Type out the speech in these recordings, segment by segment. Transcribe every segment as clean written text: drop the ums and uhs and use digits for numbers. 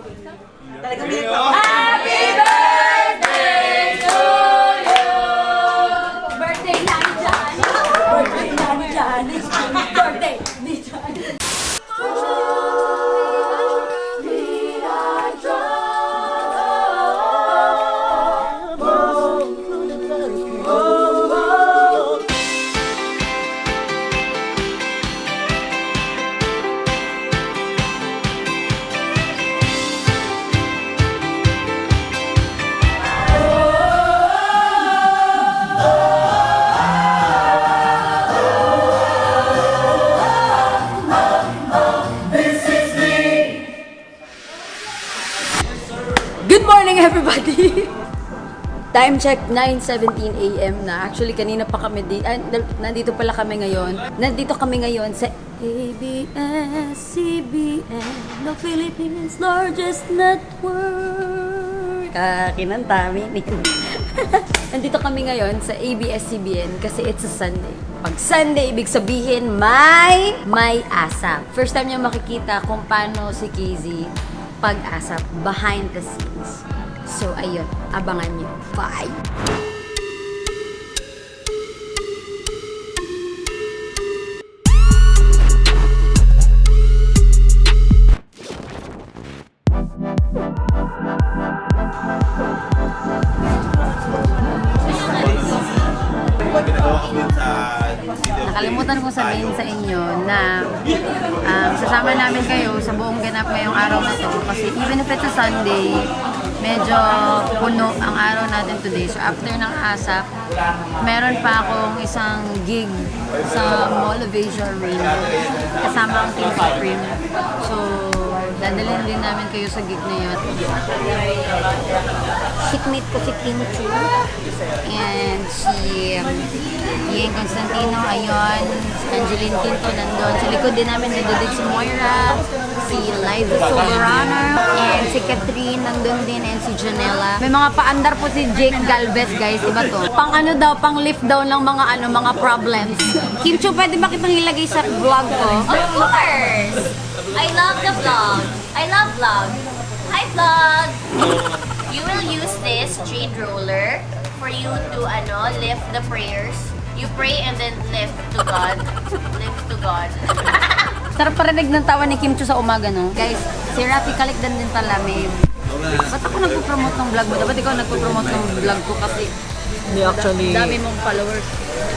Happy birthday to you! Birthday na ni Johnny! Birthday na ni Johnny! Birthday ni Johnny! Good morning, everybody! Time check, 9:17 AM na. Actually, kanina pa kami nandito pala kami ngayon. Nandito kami ngayon sa ABS-CBN, the Philippines' largest network. Kinanta, meaning. Nandito kami ngayon sa ABS-CBN kasi it's a Sunday. Pag Sunday, ibig sabihin may asap. First time niyo makikita kung paano si KZ pag-asap behind the scenes. So, ayun. Abangan nyo. Bye! Nakalimutan ko sabihin sa inyo na sasama namin kayo sa buong ganap ngayong araw na to kasi even if it's a Sunday, medyo puno ang araw natin today. So after ng ASAP, meron pa akong isang gig sa Mall of Asia Arena kasama ang Team Supreme. So dadalhin din namin kayo sa gig na yun. Sikmate ko si Kim Chu and si Ian Constantino, ayun, si Angeline Quinto nandun. Sa likod din namin nandun si Moira, si Liza Soberano, and si Catherine nandun din, and si Janela. May mga paandar po si Jake Galvez, guys. Iba to. Pang ano daw, pang lift down ng mga problems. Kim Chu, pwede ba kitang ilagay sa vlog ko? Of course! I love the vlog. I love vlog. Hi vlog! You will use this jade roller for you to lift the prayers. You pray and then lift to God. Lift to God. Sarap parinig ng tawa ni Kim Chu sa umaga, no? Guys, si Rafi Kalikdan din pala, may... Ba't ako nagpo-promote ng vlog mo? Dapat ikaw nagpo-promote ng vlog ko kasi... Hindi, actually... Dami mong followers.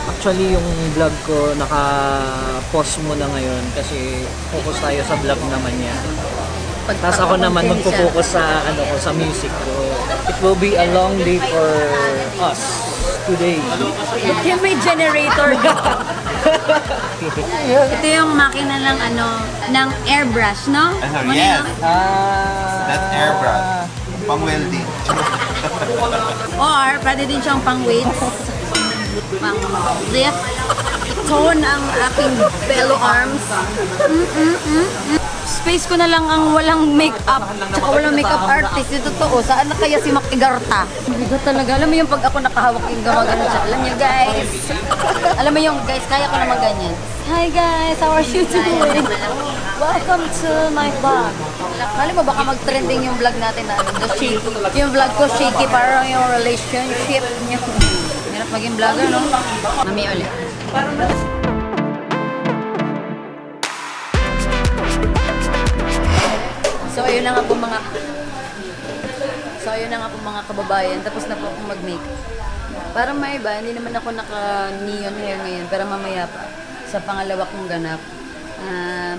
Actually, yung vlog ko, naka-pause muna ngayon kasi focus tayo sa vlog naman niya. Tapos ako naman magpo-focus sa sa music ko. It will be a long day for us today. Yung may generator ka. Ito yung makina ng ng airbrush, no? Yes. That's airbrush. Pang welding. Or pwede din siyang pang weights, pang lift, tone ang aking bellow arms. Space ko na lang ang walang make-up, tsaka walang make-up artist. Ito totoo, saan na kaya si Mac Igarta? Bigat talaga. Alam mo yung pag ako nakahawak yung gumagano siya. Alam niyo guys. Alam mo yung guys, kaya ko naman ganyan. Hi guys, how are you doing? Welcome to my vlog. Alam mo baka mag-trending yung vlog natin na the shaky. Yung vlog ko shaky, parang yung relationship niyo. Hirap maging vlogger, no? Mami ulit. So ayun na nga po mga kababayan, tapos na po akong mag-make. Parang may iba, hindi naman ako naka-neon hair ngayon, pero mamaya pa sa pangalawa kong ganap,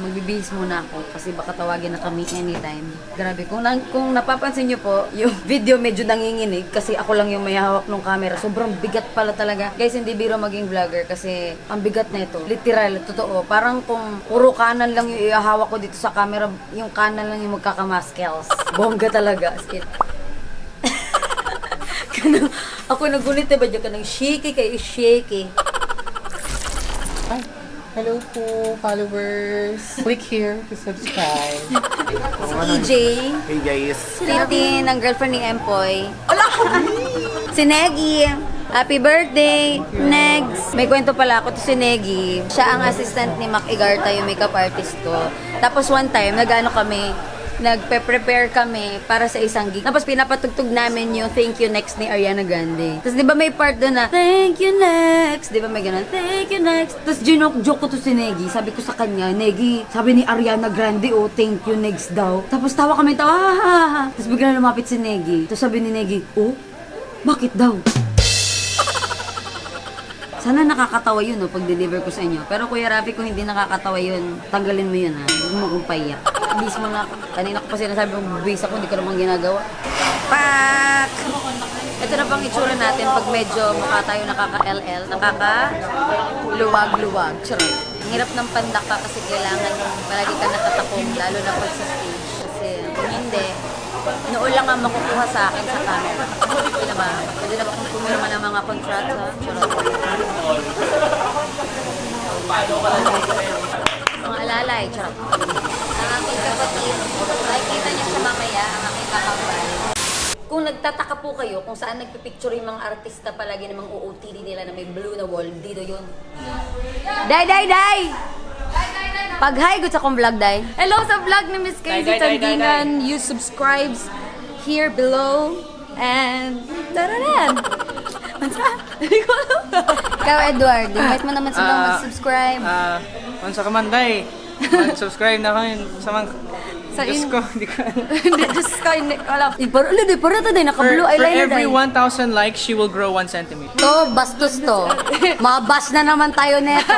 magbibihis muna ako kasi baka tawagin na kami anytime. Grabe, kung napapansin nyo po, yung video medyo nanginginig kasi ako lang yung may hawak ng camera. Sobrang bigat pala talaga. Guys, hindi biro maging vlogger kasi ang bigat na ito. Literal, totoo. Parang kung puro kanan lang yung ihahawak ko dito sa camera, yung kanan lang yung magkakamaskels. Bongga talaga. Ako nagulit na ba dyan ka ng shaky kayo, shaky. Hello po, followers. Click here to subscribe. Si EJ. Hey guys. Si Titi ng girlfriend ni Empoy. Si Negi. Happy birthday, Negs! May kwento pala ako to si Negi. Siya ang assistant ni Mac Igarta, yung makeup artist ko. Tapos one time, nag-ano kami, nagpe-prepare kami para sa isang gig. Tapos pinapatugtog namin yung Thank You Next ni Ariana Grande. Tapos di ba may part doon na Thank You Next, di ba may ganun, Thank You Next. Tapos joke ko to si Negi. Sabi ko sa kanya, Negi, sabi ni Ariana Grande, oh, Thank You Next daw. Tapos tawa kami, tawa. Tapos bigla lumapit si Negi. Tapos sabi ni Negi, oh, bakit daw? Sana nakakatawa yun, no, pag-deliver ko sa inyo. Pero Kuya Rafi, kung hindi nakakatawa yun, tanggalin mo yun, ha. Huwag mo akong paiyak. Bis mo na ako. Kanina ko pa sinasabi mong bubis ako, hindi ko naman ginagawa. Pak! Ito na pang itsura natin pag medyo mukha tayo nakaka-LL, nakaka-luwag-luwag. Charot. Ang hirap ng pandaka kasi kailangan palagi ka nakatakong, lalo na pag sa stage. Kasi kung hindi, noon lang ang makukuha sa akin sa camera. Hindi na ba? Pwede na ba kung pumirma ng mga contract sa charot? Mga alalay, charot. Ang aking kapatid, nakikita niya siya mamaya, ang aking kakambal. Kung nagtataka po kayo kung saan nagpipicture yung mga artista palagi namang OOTD nila na may blue na wall, dito yun. Day! Pag-hi, good sa kong vlog, Day. Hello sa vlog ni Miss Casey Tandingan. You subscribe here below. And, tararan! Ikaw, Edward, invite mo naman silang mag-subscribe. Unsa ka man, Day? Mag-subscribe na kayo sa mga... Sa Diyos ko, hindi ko alam. Diyos ko, hindi ko alam. Para ito, Day, naka-blue For eyeliner, every Day. 1,000 likes, she will grow 1 centimeter. To, bastos to. Mabash na naman tayo neto.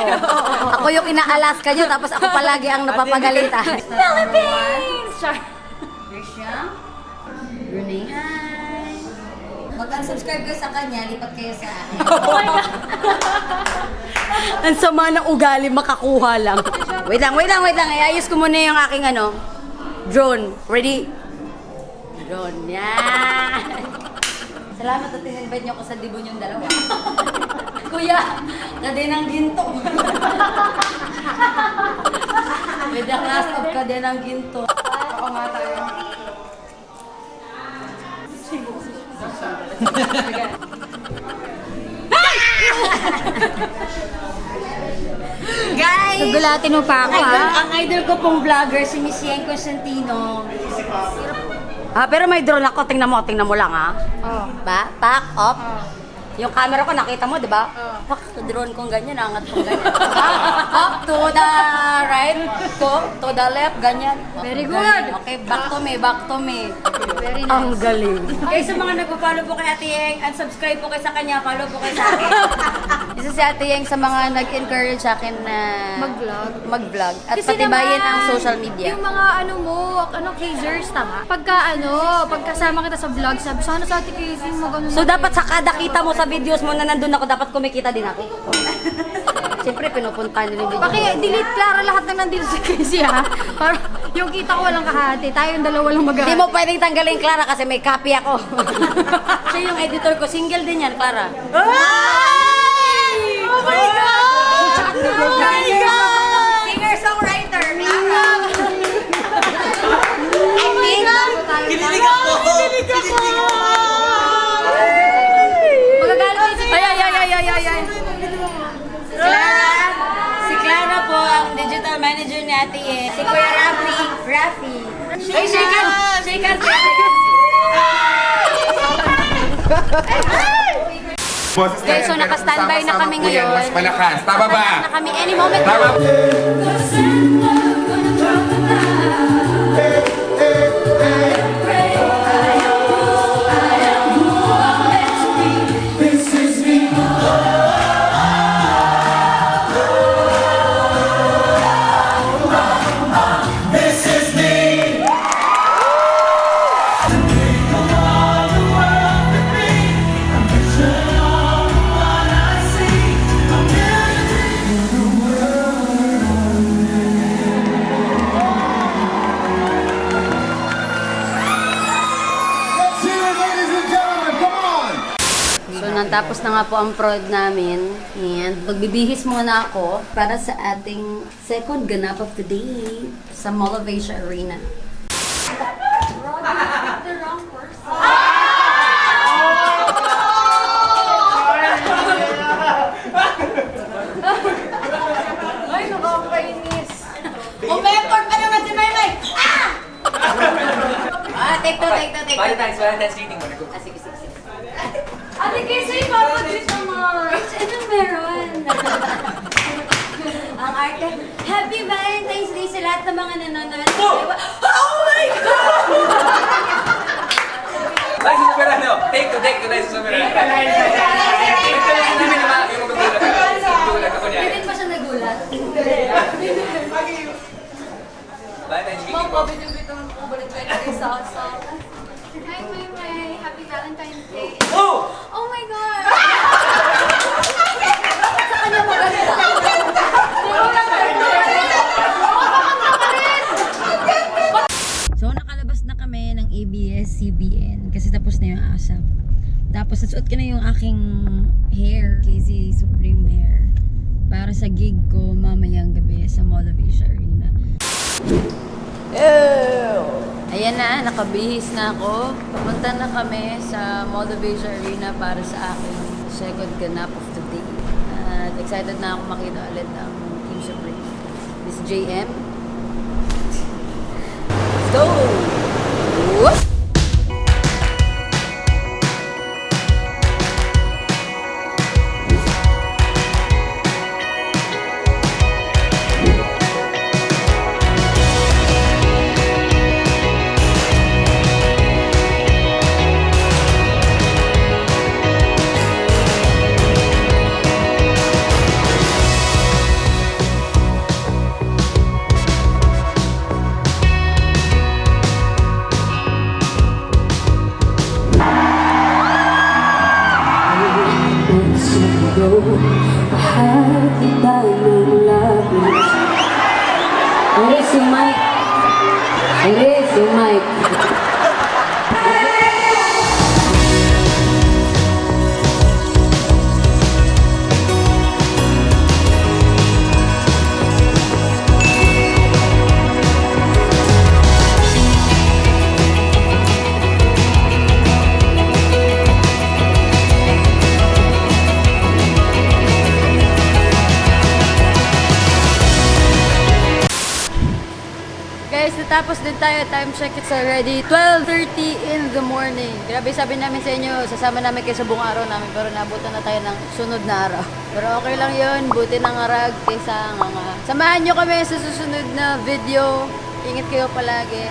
Ako yung ina-Alaska nyo, tapos ako palagi ang napapagalitan. Philippines! Risha? Brunei, hi! Mag-unsubscribe kayo sa kanya, lipat kayo sa akin. Oh my God! Ang sama ng ugali, makakuha lang. Wait lang. Iayos ko muna yung aking drone. Ready? Drone, yan! Salamat at in-invite niyo ako sa dibon yung dalawa. Kuya, kadenang ginto. With the class of kadenang ginto. Oo nga tayo. Guys! Nagulatin mo pa ako, Ang idol ko pong vlogger, si Miss Yen Constantino. Pero may drone ako. Tingnan mo lang, ha? Ba? Pack up. Yung camera ko, nakita mo, di ba? Pak, drone kong ganyan, angat kong ganyan. Up to the right ko, to the left, ganyan. Very good. Okay, back to me. Very nice. Ang galing. Guys, sa mga nagpo-follow po kay Ate Yeng, unsubscribe po kayo sa kanya, follow po kayo sa akin. Isa si Ate Yeng sa mga nag-encourage sa akin na mag-vlog. At Kasi patibayin naman, ang social media. Yung mga hazers, tama? Pagkasama kita sa vlog, sabi, sana sa Ate Casey mo ganun. So dapat sa kada kita mo sa videos mo na nandun ako, dapat kumikita din ako. Siyempre, pinupuntahan nila yung video. Paki-delete Clara lahat ng nandito sa Casey, ha? Para yung kita ko walang kahati, tayong dalawa lang mag-ahati. Hindi mo pwedeng tanggalin, Clara, kasi may copy ako. Siya yung editor ko. Single din yan, Clara. Ay! Oh my God! Oh my God! Singer-songwriter, Clara. I think... Kinilig ako! Magagalit si Clara. Ay. Si Clara po, ang digital manager ni Ate Yen. Si Kuya Rafi. Ay, shake hands. Okay, so naka-standby na kami ngayon. Mas malakas. Tama ba? Na kami any moment. Tama. Tapos na nga po ang prod namin. And magbibihis muna ako para sa ating second ganap of the day sa Mall of Asia Arena. Ay, nakakainis. Umeport pa naman si Maymay! Ah! take two. Valentine's greeting mo. Ah, sige. Ate Casey, papadrit naman. Ano meron? Ang arte. Happy Valentine's Day sa lahat ng mga nanonood. Oh my God! Liza Soberano. Take two, Liza Soberano. Hindi mo naman yung magugulat. Magugulat ako niya. Bakit pa siya nagulat? Valentine's greeting mo. Hi, Happy Valentine's Day. Oh! Oh my God! Sa kanya maganda. So, nakalabas na kami ng ABS-CBN kasi tapos na yung ASAP. Tapos, nasuot ko na yung aking hair, KZ Supreme Hair, para sa gig ko mamayang gabi sa Mall of Asia Arena. Ayan na, nakabihis na ako. Papunta na kami sa Mall of Asia Arena para sa aking second ganap of the day. At excited na ako makita ulit ang Team Supreme. Miss JM. Let's go! Whoop! Alis yung mic. Alis yung mic. Guys, natapos din tayo. Time check, it's already 12:30 in the morning. Grabe, sabi namin sa inyo, sasama namin kayo sa buong araw namin, pero nabutan na tayo ng sunod na araw. Pero okay lang yun, buti ng arag kaysa nga. Samahan nyo kami sa susunod na video. Ingat kayo palagi.